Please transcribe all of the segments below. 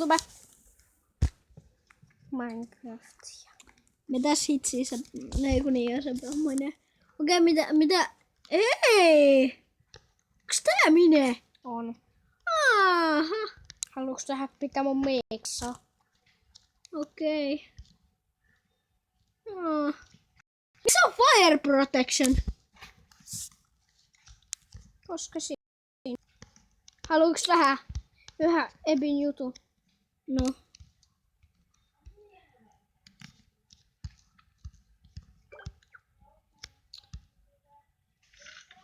YouTube. Minecraftia. Mitäs hitsiä se... Ei kun niin, se menee. Okei, mitä... Ei! Onks tää minä? On. Aha. Haluuks tehdä pitää mun miksa? Okei. Missä on fire protection? Koska siinä. Haluuks tehdä yhä Ebin jutun? No.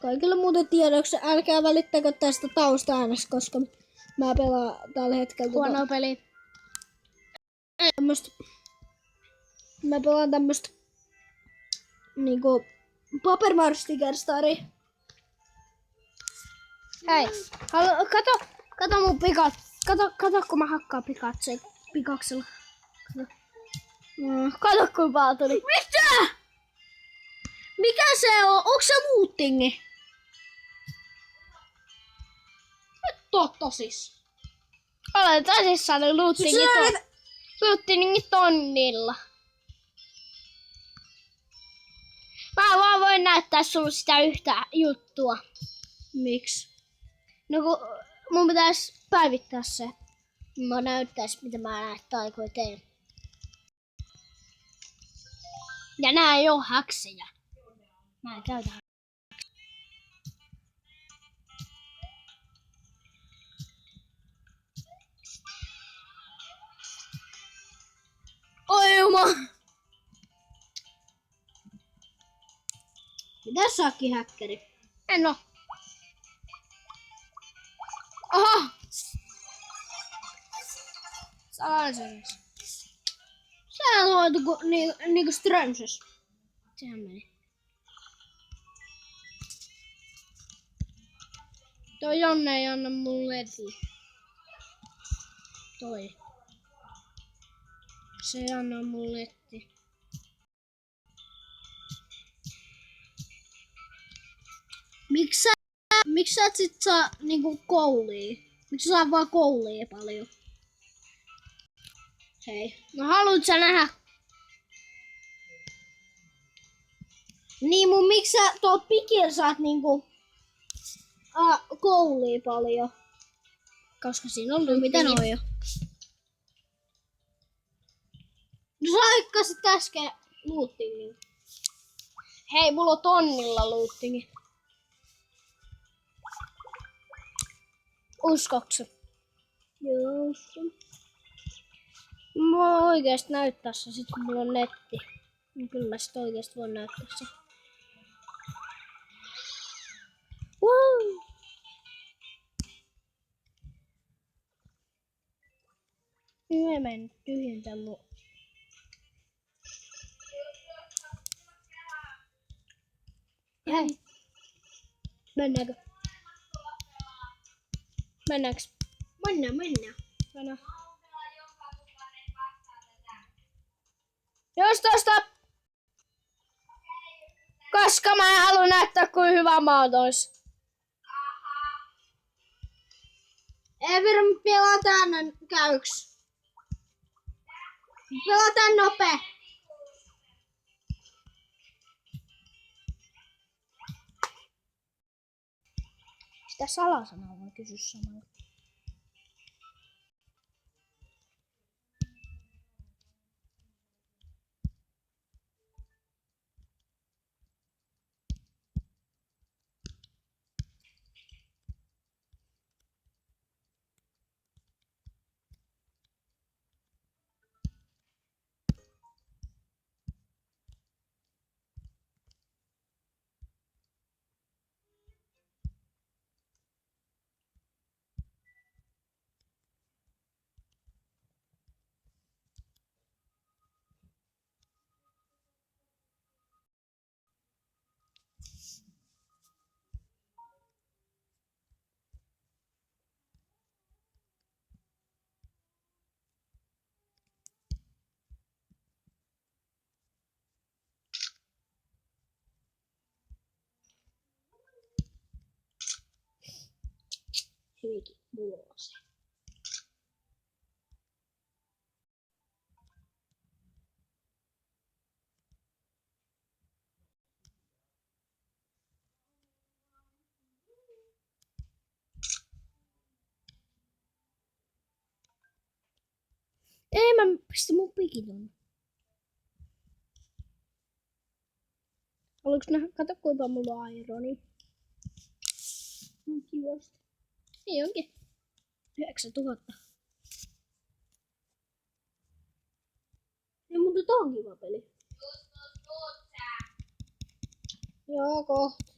Kaikille muuten tiedoksi, älkää välittäkö tästä tausta-äänestä, koska mä pelaan tällä hetkellä Huono peli. Mä pelaan tämmöstä niinku Paper Mario Sticker Staria. Hei, kato mun pikat. Kato kun mä hakkaan pikaksella. Kato kun paljon tuli. Mitä? Mikä se on? Onko se lootingi? Totta siis. Olen tosissaan lootingi tonnilla. Mä vaan voin näyttää sulle sitä yhtä juttua. Miksi? No kun mun pitäis päivittää se. Mä näyttäis mitä mä näitä taikoja teen. Ja nää ei oo häksejä. Mä en käytä. Oi juma! Mitäs saakin häkkäri? En oo. Aha! Salaisuus. Sä luotu niinku Strömsös. Sehän meni. Toi Jonne ei anna mulle ledi. Toi. Se ei anna mulle letti. Miksi sä et sit saa niinku koulia? Miksi sä saa vaan koulia paljon? Hei. No haluut sä nähdä? Niin miksi sä tuolla pikillä saat niinku koulia paljon? Koska siinä on No mitä noi on? No sä aikkasit äsken lootingin. Hei, mulla on tonnilla lootingi. Uskoksä? Joo. Mä voin oikeesti näyttää se sit kun mulla on netti. Niin kyllä mä sit oikeesti voin näyttää se. Wow. Mä menen tyhjentää mun. Hei. Mennäänkö? Mennäänkö? Mennään. Mennään. Jos tosta. Koska mä en halua näyttää kuin hyvä maat ois. Evir, me pelataan käyks. Pelataan nopee. Sitä salasanaa voi kysyä samalla. Hyvinkin vuosi. pikiton. Haluatko nähdä? Kato kuinka mulla on ironi. Kivasti. Niin onkin. 9000. Ei, mutta tää on kiva peli. Joo, kohta.